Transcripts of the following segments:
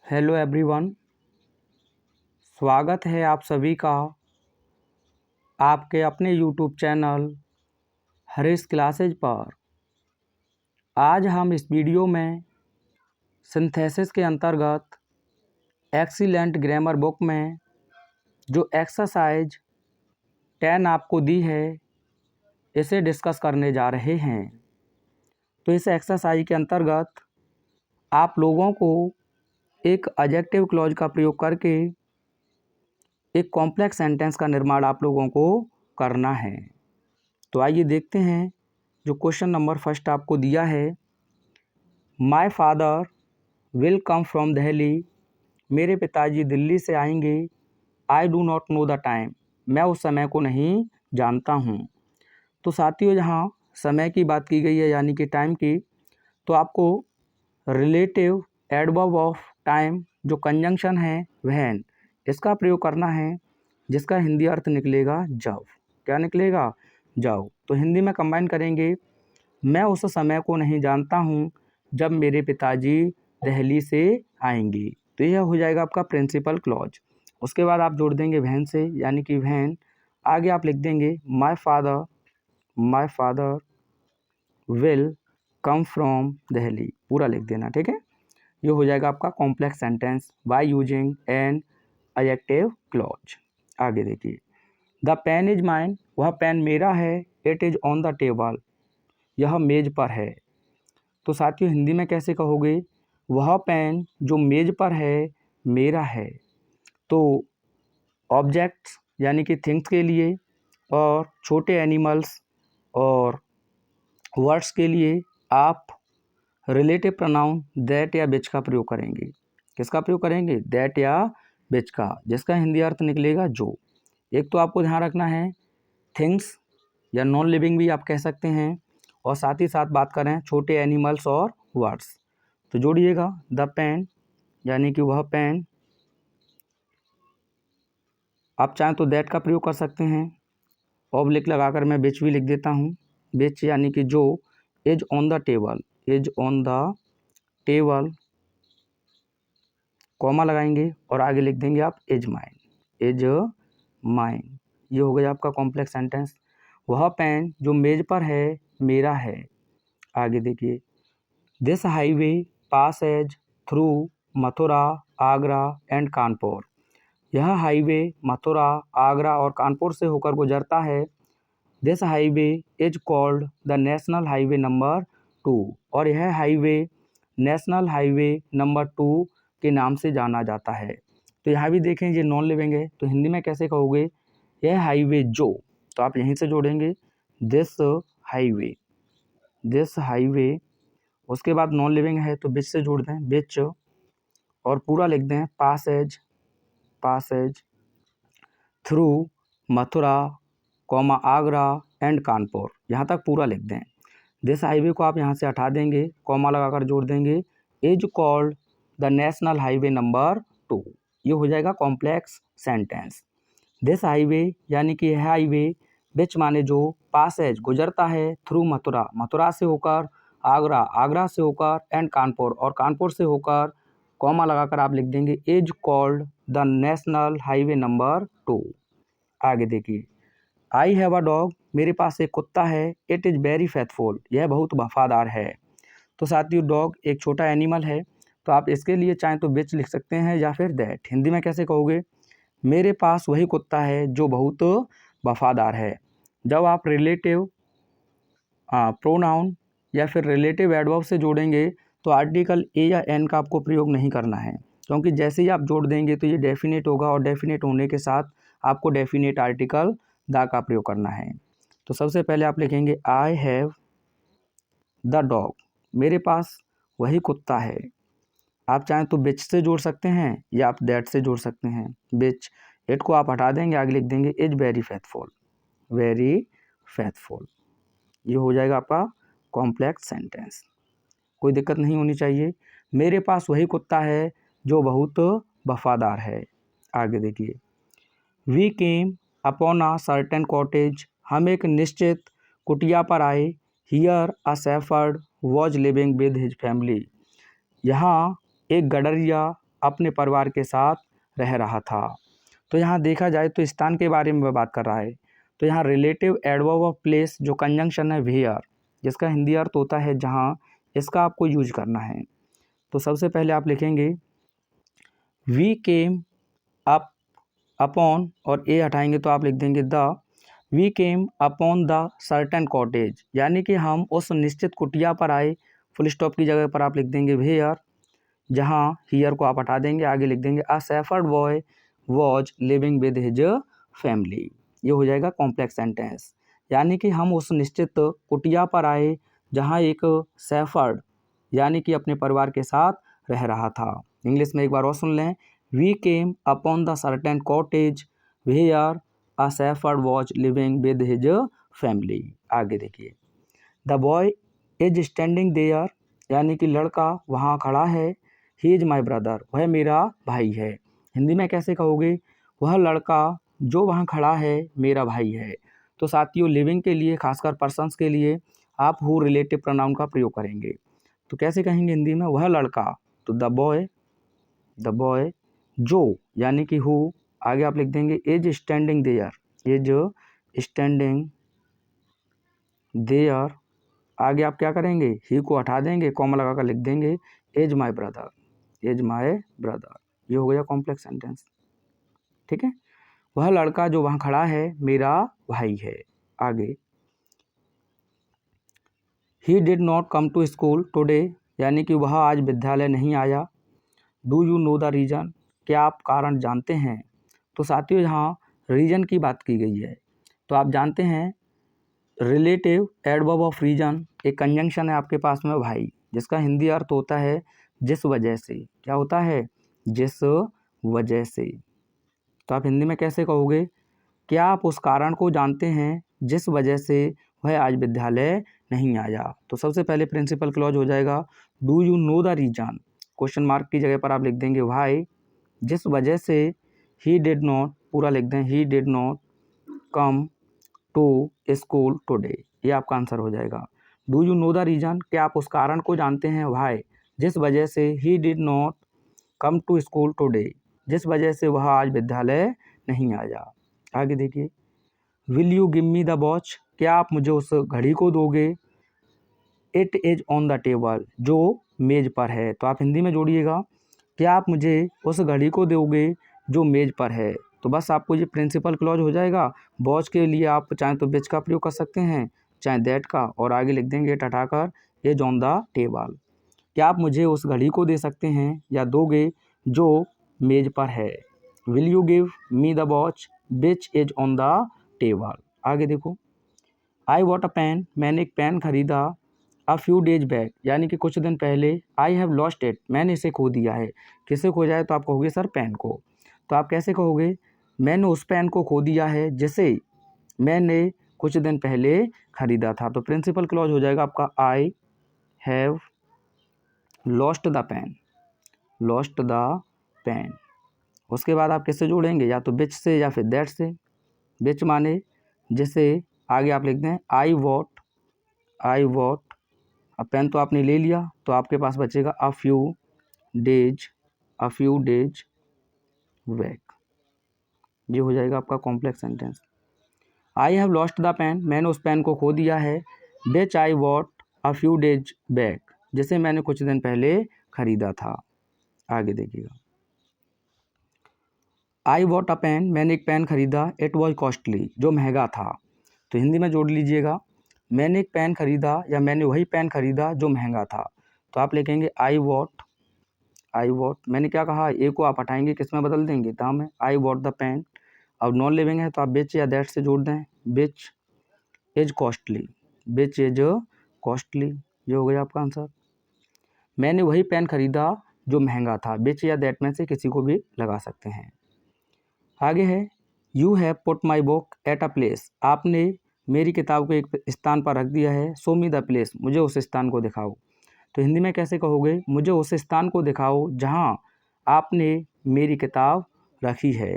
Hello everyone, स्वागत है आप सभी का आपके अपने यूट्यूब चैनल हरीश क्लासेज पर। आज हम इस वीडियो में सिंथेसिस के अंतर्गत एक्सीलेंट ग्रामर बुक में जो एक्सरसाइज 10 आपको दी है इसे डिस्कस करने जा रहे हैं। तो इस एक्सरसाइज के अंतर्गत आप लोगों को एक एडजेक्टिव क्लॉज का प्रयोग करके एक कॉम्प्लेक्स सेंटेंस का निर्माण आप लोगों को करना है। तो आइए देखते हैं जो क्वेश्चन नंबर फर्स्ट आपको दिया है। My father will come from Delhi. मेरे पिताजी दिल्ली से आएंगे। I do not know the time. मैं उस समय को नहीं जानता हूँ। तो साथियों, यहाँ समय की बात की गई है यानी कि टाइम की, तो आपको रिलेटिव एडवर्ब ऑफ टाइम जो कंजंक्शन है व्हेन, इसका प्रयोग करना है, जिसका हिंदी अर्थ निकलेगा जब। क्या निकलेगा? जब। तो हिंदी में कंबाइन करेंगे, मैं उस समय को नहीं जानता हूँ जब मेरे पिताजी दिल्ली से आएंगे। तो यह हो जाएगा आपका प्रिंसिपल क्लॉज। उसके बाद आप जोड़ देंगे व्हेन से, यानी कि व्हेन आगे आप लिख देंगे my father will come from Delhi, पूरा लिख देना। ठीक है, ये हो जाएगा आपका complex sentence by using an adjective clause. आगे देखिए, द पेन इज माइन। वह पेन मेरा है। It is on the table. यह मेज पर है। तो साथियों, हिंदी में कैसे कहोगे? वह पेन जो मेज पर है मेरा है। तो ऑब्जेक्ट्स यानी कि थिंग्स के लिए, और छोटे एनिमल्स और वर्ड्स के लिए आप रिलेटिव प्रोनाउन दैट या विच का प्रयोग करेंगे। किसका प्रयोग करेंगे? दैट या विच का, जिसका हिंदी अर्थ निकलेगा जो। एक तो आपको ध्यान रखना है थिंग्स या नॉन लिविंग भी आप कह सकते हैं, और साथ ही साथ बात करें छोटे एनिमल्स और वर्ड्स। तो जोड़िएगा द पेन यानी कि वह पेन, आप चाहें तो दैट का प्रयोग कर सकते हैं। ऑब्लिक लगाकर मैं विच भी लिख देता हूँ। विच यानी कि जो, is on the table, is on the table, comma लगाएंगे और आगे लिख देंगे आप इज माइन, इज माइन। ये हो गया आपका कॉम्प्लेक्स सेंटेंस। वह पेन जो मेज पर है मेरा है। आगे देखिए, this highway Passage through Mathura, Agra and Kanpur. यह हाईवे मथुरा, आगरा और कानपुर से होकर गुजरता है। This highway is called the national highway number 2। और यह हाईवे नेशनल हाईवे नंबर 2 के नाम से जाना जाता है। तो यहाँ भी देखें ये नॉन लिविंग है, तो हिंदी में कैसे कहोगे? यह हाईवे जो, तो आप यहीं से जोड़ेंगे दिस हाईवे, दिस हाईवे। उसके बाद नॉन लिविंग है तो बिच से जोड़ दें, बिच, और पूरा लिख दें passes, passes through Mathura, comma Agra and Kanpur, यहाँ तक पूरा लिख दें। दिस हाईवे को आप यहाँ से हटा देंगे, कॉमा लगाकर जोड़ देंगे is called the national highway number 2। ये हो जाएगा कॉम्प्लेक्स सेंटेंस। दिस हाईवे यानी कि यह हाईवे, विच माने जो, पासेज गुजरता है, थ्रू मथुरा, मथुरा से होकर, आगरा, आगरा से होकर, एंड कानपुर, और कानपुर से होकर, कॉमा लगाकर आप लिख देंगे is called the national highway number 2। आगे देखिए, आई हैव अ डॉग। मेरे पास एक कुत्ता है। It is very faithful. यह बहुत वफादार है। तो साथियों, डॉग एक छोटा एनिमल है, तो आप इसके लिए चाहें तो विच लिख सकते हैं या फिर दैट। हिंदी में कैसे कहोगे? मेरे पास वही कुत्ता है जो बहुत वफादार है। जब आप रिलेटिव प्रोनाउन या फिर रिलेटिव एडवर्ब से जोड़ेंगे तो आर्टिकल ए या एन का आपको प्रयोग नहीं करना है, क्योंकि जैसे ही आप जोड़ देंगे तो ये डेफिनेट होगा, और डेफिनेट होने के साथ आपको डेफिनेट आर्टिकल द का प्रयोग करना है। तो सबसे पहले आप लिखेंगे आई हैव द डॉग। मेरे पास वही कुत्ता है। आप चाहें तो बिच से जोड़ सकते हैं या आप दैट से जोड़ सकते हैं। बिच, इट को आप हटा देंगे, आगे लिख देंगे is very faithful, very faithful. ये हो जाएगा आपका कॉम्प्लेक्स सेंटेंस। कोई दिक्कत नहीं होनी चाहिए। मेरे पास वही कुत्ता है जो बहुत वफादार है। आगे देखिए, we came upon a certain cottage. हम एक निश्चित कुटिया पर आए। Here a shepherd was living with his family. यहाँ एक गडरिया अपने परिवार के साथ रह रहा था। तो यहाँ देखा जाए तो स्थान के बारे में बात कर रहा है। तो यहाँ रिलेटिव एडवर्ब ऑफ प्लेस जो कंजंक्शन है वेयर, जिसका हिंदी अर्थ होता है जहाँ, इसका आपको यूज करना है। तो सबसे पहले आप लिखेंगे वी केम अप, अपॉन और ए हटाएंगे तो आप लिख देंगे the. We came upon the certain cottage, यानी कि हम उस निश्चित कुटिया पर आए। फुल स्टॉप की जगह पर आप लिख देंगे वेयर, जहाँ हियर को आप हटा देंगे, आगे लिख देंगे a shepherd boy was living with his family. ये हो जाएगा कॉम्प्लेक्स सेंटेंस, यानी कि हम उस निश्चित कुटिया पर आए जहाँ एक शेफर्ड यानी कि अपने परिवार के साथ रह रहा था। इंग्लिश में एक बार और सुन लें, we came upon the certain cottage where a shepherd was living with his family. आगे देखिए, the boy is standing there, यानी कि लड़का वहाँ खड़ा है। ही इज माई ब्रदर, वह मेरा भाई है। हिंदी में कैसे कहोगे, वह लड़का जो वहाँ खड़ा है मेरा भाई है। तो साथियों लिविंग के लिए, खासकर पर्सन्स के लिए आप हु रिलेटिव प्रोनाउन का प्रयोग करेंगे। तो कैसे कहेंगे हिंदी में, वह लड़का, तो द बॉय जो यानी कि हु, आगे आप लिख देंगे is standing there, is standing there, आगे आप क्या करेंगे, ही को हटा देंगे, कॉमा लगाकर लिख देंगे is my brother, is my brother. ये हो गया कॉम्प्लेक्स सेंटेंस। ठीक है, वह लड़का जो वहाँ खड़ा है मेरा भाई है। आगे, he did not come to school today, यानी कि वह आज विद्यालय नहीं आया। Do you know the reason, क्या आप कारण जानते हैं। तो साथियों यहाँ रीज़न की बात की गई है, तो आप जानते हैं रिलेटिव एडवर्ब ऑफ रीजन एक कंजंक्शन है आपके पास में भाई, जिसका हिंदी अर्थ होता है जिस वजह से। क्या होता है, जिस वजह से। तो आप हिंदी में कैसे कहोगे, क्या आप उस कारण को जानते हैं जिस वजह से वह आज विद्यालय नहीं आया। तो सबसे पहले प्रिंसिपल क्लॉज हो जाएगा do you know the reason, question mark की जगह पर आप लिख देंगे व्हाई, जिस वजह से ही डिड नॉट, पूरा लिख दें he did not come to school today, ये आपका आंसर हो जाएगा। Do you know the reason, क्या आप उस कारण को जानते हैं व्हाई, जिस वजह से he did not come to school today, जिस वजह से वह आज विद्यालय नहीं आया। आगे देखिए, will you give me the watch, क्या आप मुझे उस घड़ी को दोगे। It is on the table, जो मेज पर है। तो आप हिंदी में जोड़िएगा, क्या आप मुझे उस घड़ी को दोगे जो मेज पर है। तो बस आपको ये प्रिंसिपल क्लॉज हो जाएगा। वॉच के लिए आप चाहे तो विच का प्रयोग कर सकते हैं, चाहे दैट का, और आगे लिख देंगे इट हटाकर इज ऑन द टेबल। क्या आप मुझे उस घड़ी को दे सकते हैं या दोगे जो मेज पर है। Will you give me the watch which is on the table. आगे देखो, आई वॉट अ पेन, मैंने एक पेन खरीदा। अ फ्यू डेज बैक, यानी कि कुछ दिन पहले। आई हैव लॉस्ट इट, मैंने इसे खो दिया है। किसे खो जाए, तो आप कहोगे सर पेन को। तो आप कैसे कहोगे, मैंने उस पेन को खो दिया है जिसे मैंने कुछ दिन पहले खरीदा था। तो प्रिंसिपल क्लॉज हो जाएगा आपका I have lost the pen, lost the pen. उसके बाद आप किससे जोड़ेंगे, या तो विच से या फिर दैट से। विच माने जिसे, आगे आप लिख दें आई वॉट। अब पेन तो आपने ले लिया, तो आपके पास बचेगा अ फ्यू डेज बैक। ये हो जाएगा आपका complex sentence. I have lost the pen, मैंने उस पेन को खो दिया है। Which I bought a few days back, जिसे मैंने कुछ दिन पहले खरीदा था। आगे देखिएगा, आई वॉट अ पेन, मैंने एक पेन खरीदा। इट वॉज कॉस्टली, जो महंगा था। तो हिंदी में जोड़ लीजिएगा, मैंने एक पेन खरीदा या मैंने वही पेन खरीदा जो महंगा था। तो आप लिखेंगे आई वॉट, मैंने क्या कहा, ए को आप हटाएंगे, किस में बदल देंगे, दाम में। आई वॉट द पेन। अब नॉन लिविंग है तो आप विच या दैट से जोड़ दें। विच इज कॉस्टली, ये हो गया आपका आंसर। मैंने वही पेन खरीदा जो महंगा था। विच या दैट में से किसी को भी लगा सकते हैं। आगे है, you have put my book at a place, आपने मेरी किताब को एक स्थान पर रख दिया है। शो मी द प्लेस, मुझे उस स्थान को दिखाओ। तो हिंदी में कैसे कहोगे, मुझे उस स्थान को दिखाओ जहाँ आपने मेरी किताब रखी है।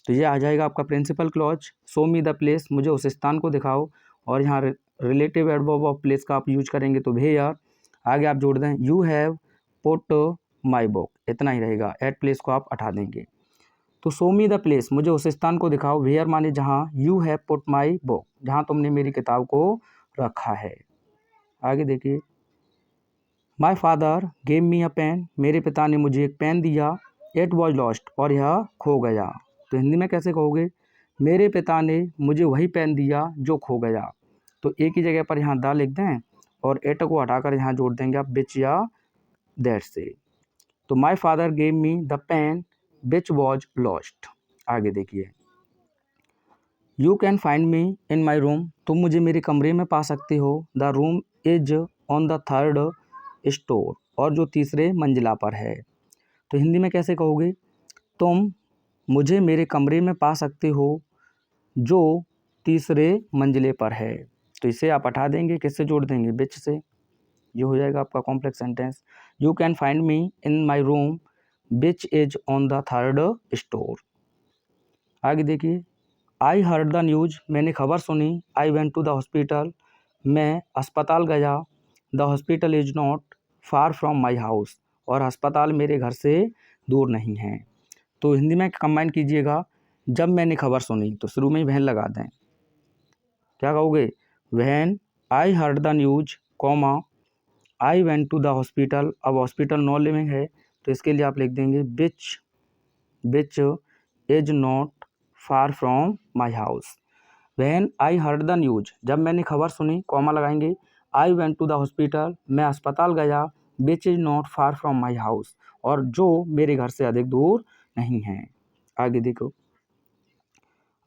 तो ये आ जाएगा आपका principal clause, show me the place, मुझे उस स्थान को दिखाओ। और यहाँ रिलेटिव एडवर्ब ऑफ प्लेस का आप यूज करेंगे तो वेयर। आगे आप जोड़ दें you have put my book, इतना ही रहेगा, एट प्लेस को आप हटा देंगे। तो शो मी द प्लेस, मुझे उस स्थान को दिखाओ, वेयर माने जहाँ, you have put my book, जहाँ तुमने मेरी किताब को रखा है। आगे देखिए, my father gave me a pen, मेरे पिता ने मुझे एक पेन दिया, इट वॉज लॉस्ट, और यह खो गया। तो हिंदी में कैसे कहोगे, मेरे पिता ने मुझे वही पेन दिया जो खो गया। तो एक ही जगह पर यहाँ द लिख दें और एट को हटाकर यहाँ जोड़ देंगे आप विच या दैट से। तो my father gave me the pen which was lost. आगे देखिए, you can find me in my room, तुम मुझे मेरे कमरे में पा सकते हो, the room is on the third store, और जो तीसरे मंजिला पर है। तो हिंदी में कैसे कहोगे, तुम मुझे मेरे कमरे में पा सकते हो जो तीसरे मंजिले पर है। तो इसे आप हटा देंगे, किससे जोड़ देंगे, विच से। ये हो जाएगा आपका complex sentence, you can find me in my room which is on the third store. आगे देखिए, आई हर्ड द न्यूज, मैंने खबर सुनी, I went to the hospital, मैं अस्पताल गया, the hospital is not far from my house, और अस्पताल मेरे घर से दूर नहीं है। तो हिंदी में कंबाइन कीजिएगा, जब मैंने खबर सुनी, तो शुरू में ही वहन लगा दें, क्या कहोगे, when I heard the news, comma I went to the hospital. अब हॉस्पिटल नॉन लिविंग है तो इसके लिए आप लिख देंगे which is not far from my house. When I heard the news, जब मैंने खबर सुनी, कॉमा लगाएंगे, I went to the hospital, मैं अस्पताल गया, which is not far from my house, और जो मेरे घर से अधिक दूर नहीं है। आगे देखो,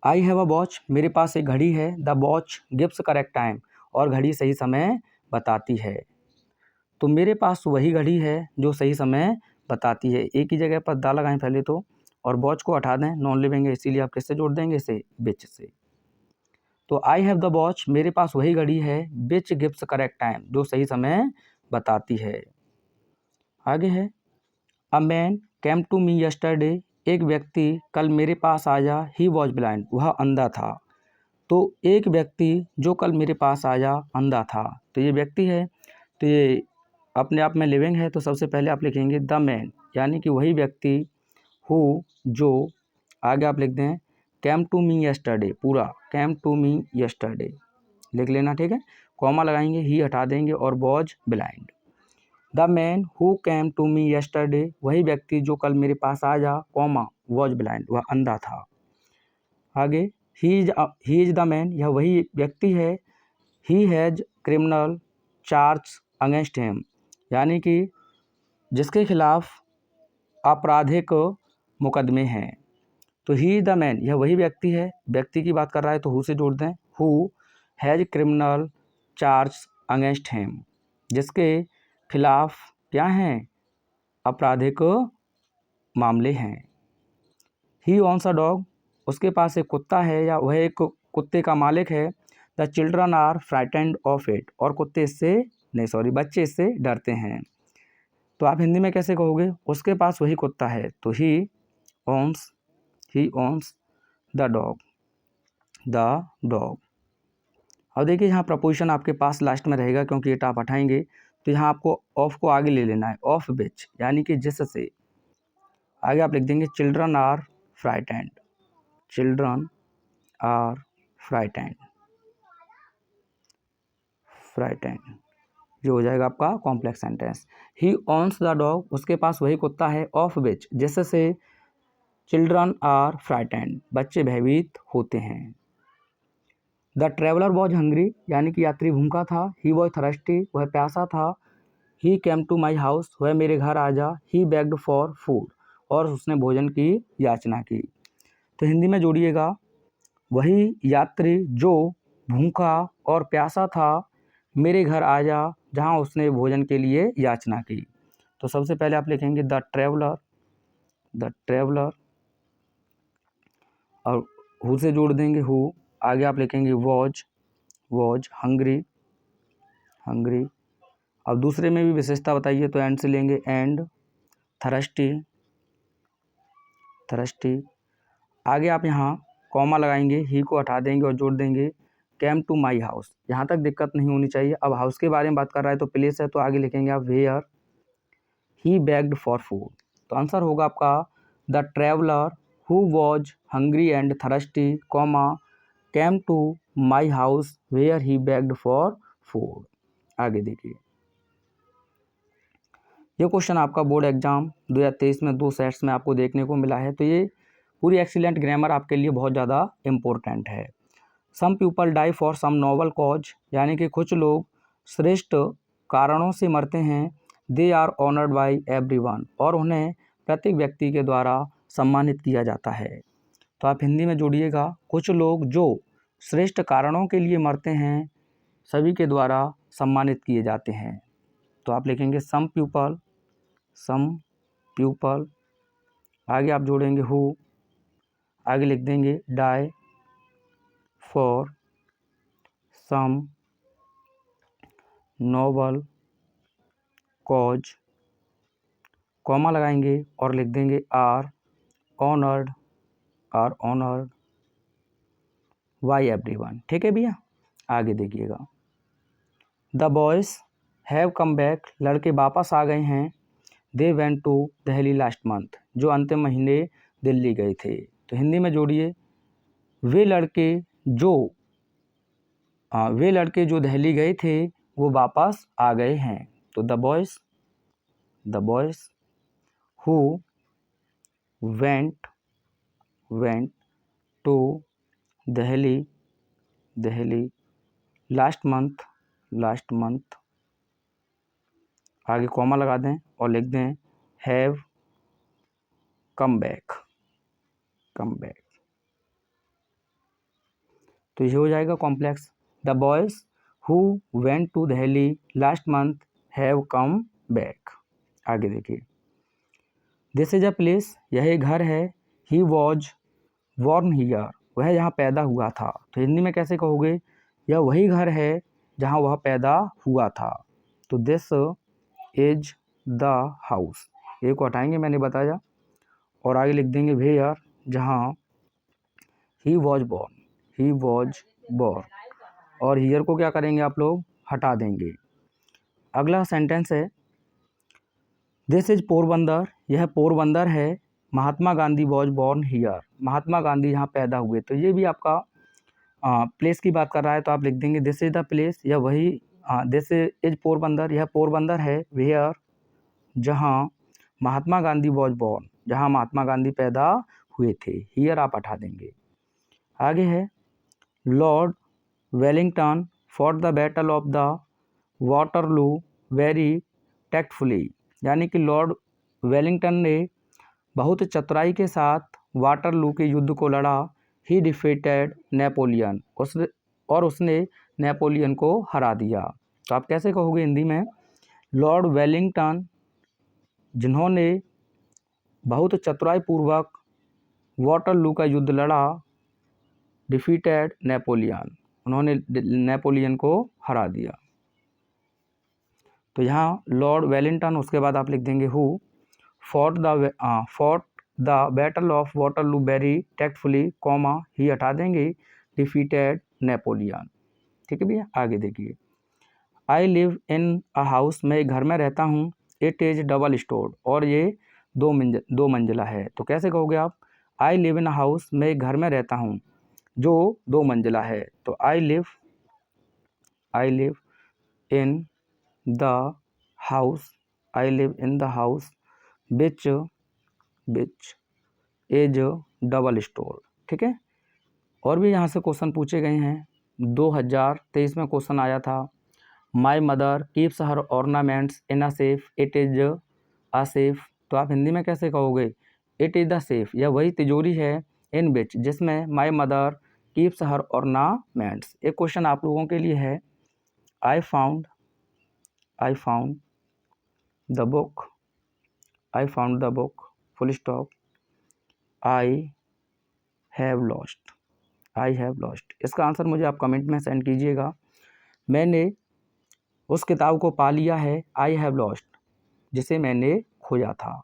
आई हैव अ वॉच, मेरे पास एक घड़ी है, the watch gives correct time, और घड़ी सही समय बताती है। तो मेरे पास वही घड़ी है जो सही समय बताती है। एक ही जगह पर दा लगाएं पहले तो, और वॉच को हटा दें, नॉन लिविंग है इसीलिए आप किससे जोड़ देंगे, इसे विच से। तो आई हैव द वॉच, मेरे पास वही घड़ी है, विच गिव्स करेक्ट टाइम, जो सही समय बताती है। आगे है, a man came to me yesterday, एक व्यक्ति कल मेरे पास आया, ही वॉज ब्लाइंड, वह अंधा था। तो एक व्यक्ति जो कल मेरे पास आया अंधा था, तो ये व्यक्ति है, तो ये अपने आप में लिविंग है, तो सबसे पहले आप लिखेंगे द मैन, यानी कि वही व्यक्ति, हु जो, आगे आप लिख दें कैम टू मी यस्टरडे, पूरा कैम टू मी यस्टरडे लिख लेना, ठीक है। कॉमा लगाएंगे, ही हटा देंगे, और was blind. The man who came to me yesterday, वही व्यक्ति जो कल मेरे पास आया, कॉमा वॉज ब्लाइंड, वह अंधा था। आगे, ही इज द मैन, यह वही व्यक्ति है, he has criminal charge against him, यानी कि जिसके खिलाफ आपराधिक मुकदमे हैं। तो ही इज द मैन, यह वही व्यक्ति है, व्यक्ति की बात कर रहा है तो हु से जोड़ दें, who has criminal charge against him, जिसके खिलाफ क्या हैं, आपराधिक मामले हैं। ही ओन्स अ डॉग, उसके पास एक कुत्ता है, या वह एक कुत्ते का मालिक है, the children are frightened of it, और बच्चे इससे डरते हैं। तो आप हिंदी में कैसे कहोगे, उसके पास वही कुत्ता है, तो ही ओन्स द डॉग। अब देखिए, यहाँ प्रपोजिशन आपके पास लास्ट में रहेगा, क्योंकि ये टाप हटाएंगे, तो यहाँ आपको ऑफ को आगे ले लेना है, ऑफ विच, यानी कि जिससे। आगे आप लिख देंगे children are frightened, children are frightened, जो हो जाएगा आपका complex sentence. He owns the dog, उसके पास वही कुत्ता है, ऑफ विच, जिससे चिल्ड्रन आर फ्राइटेंड, बच्चे भयभीत होते हैं। द ट्रेवलर वॉज हंग्री, यानी कि यात्री भूखा था, ही वॉज थर्स्टी, वह प्यासा था, ही केम टू माई हाउस, वह मेरे घर आ जा, ही बेग्ड फॉर फूड, और उसने भोजन की याचना की। तो हिंदी में जोड़िएगा, वही यात्री जो भूखा और प्यासा था, मेरे घर आ जा, जहाँ उसने भोजन के लिए याचना की। तो सबसे पहले आप लिखेंगे द ट्रेवलर, और हु से जोड़ देंगे हु। आगे आप लिखेंगे वॉज हंग्री। अब दूसरे में भी विशेषता बताइए, तो एंड से लेंगे, एंड थर्स्टी। आगे आप यहाँ कॉमा लगाएंगे, ही को हटा देंगे और जोड़ देंगे कैम टू माई हाउस। यहाँ तक दिक्कत नहीं होनी चाहिए। अब हाउस के बारे में बात कर रहा है तो प्लेस है, तो आगे लिखेंगे आप where he begged for food, तो आंसर होगा आपका the traveller who was hungry and thirsty comma came to my house where he begged for food. आगे देखिए, ये क्वेश्चन आपका बोर्ड एग्जाम 2023 में 2 सेट्स में आपको देखने को मिला है। तो ये पूरी एक्सीलेंट ग्रामर आपके लिए बहुत ज़्यादा इम्पोर्टेंट है। Some people die for some noble cause, यानी कि कुछ लोग श्रेष्ठ कारणों से मरते हैं। They are honoured by everyone, और उन्हें प्रत्येक व्यक्ति के द्वारा सम्मानित किया जाता है। तो आप हिंदी में जोड़िएगा, कुछ लोग जो श्रेष्ठ कारणों के लिए मरते हैं सभी के द्वारा सम्मानित किए जाते हैं। तो आप लिखेंगे सम पीपल, आगे आप जोड़ेंगे हु, आगे लिख देंगे die for some noble cause, comma लगाएंगे और लिख देंगे आर ऑनर्ड बाय एवरीवन। ठीक है भैया, आगे देखिएगा, the boys have come back, लड़के वापस आ गए हैं। They went to Delhi last month, जो अंतिम महीने दिल्ली गए थे। तो हिंदी में जोड़िए, वे लड़के जो दिल्ली गए थे वो वापस आ गए हैं। तो the boys who went to Delhi last month, आगे कॉमा लगा दें और लिख दें हैव कम बैक। तो ये हो जाएगा complex, the boys who went to Delhi last month have come back. आगे देखिए, दिस इज अ प्लेस, यह एक घर है। ही वॉज बॉर्न हियर, वह यहाँ पैदा हुआ था। तो हिंदी में कैसे कहोगे, यह वही घर है जहाँ वह पैदा हुआ था। तो दिस इज द हाउस, एक को हटाएंगे मैंने बताया, और आगे लिख देंगे वेयर, जहाँ ही वॉज बॉर्न, और हियर को क्या करेंगे आप लोग, हटा देंगे। अगला सेंटेंस है, दिस इज पोरबंदर, यह पोरबंदर है। Mahatma Gandhi was born here, Mahatma Gandhi यहाँ पैदा हुए। तो ये भी आपका प्लेस की बात कर रहा है, तो आप लिख देंगे दिस इज द प्लेस, यह वही, दिस इज पोरबंदर, यह पोरबंदर है। वेयर, जहाँ महात्मा गांधी वॉज बॉर्न, जहाँ महात्मा गांधी पैदा हुए थे। हियर आप हटा देंगे। आगे है, Lord Wellington for the battle of the Waterloo very tactfully, यानी कि लॉर्ड वेलिंगटन ने बहुत चतुराई के साथ वाटरलू के युद्ध को लड़ा। ही डिफीटेड नेपोलियन, उसने नेपोलियन को हरा दिया। तो आप कैसे कहोगे हिंदी में, लॉर्ड वेलिंगटन जिन्होंने बहुत चतुराई पूर्वक वाटरलू का युद्ध लड़ा, डिफीटेड नेपोलियन, उन्होंने नेपोलियन को हरा दिया। तो यहाँ लॉर्ड वेलिंगटन, उसके बाद आप लिख देंगे who fought the battle of Waterloo very tactfully, comma ही हटा देंगे, डिफीटेड नेपोलियन। ठीक है भैया, आगे देखिए, I live in a house, मैं एक घर में रहता हूँ। इट इज़ डबल स्टोर्ड, और ये दो मंजिला है। तो कैसे कहोगे आप, I live in a house, मैं एक घर में रहता हूँ जो 2 मंजिला है। तो I live in the house which is double store. ठीक है, और भी यहाँ से क्वेश्चन पूछे गए हैं। 2023 में क्वेश्चन आया था, my mother keeps her ornaments in a safe, it is a safe. तो आप हिंदी में कैसे कहोगे, इट इज़ द सेफ, यह वही तिजोरी है, इन विच, जिसमें my mother keeps her ornaments. एक क्वेश्चन आप लोगों के लिए है, I found the book full stop, I have lost. इसका आंसर मुझे आप कमेंट में सेंड कीजिएगा। मैंने उस किताब को पा लिया है, आई हैव लॉस्ट, जिसे मैंने खोया था।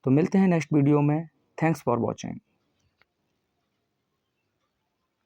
तो मिलते हैं नेक्स्ट वीडियो में। Thanks for watching.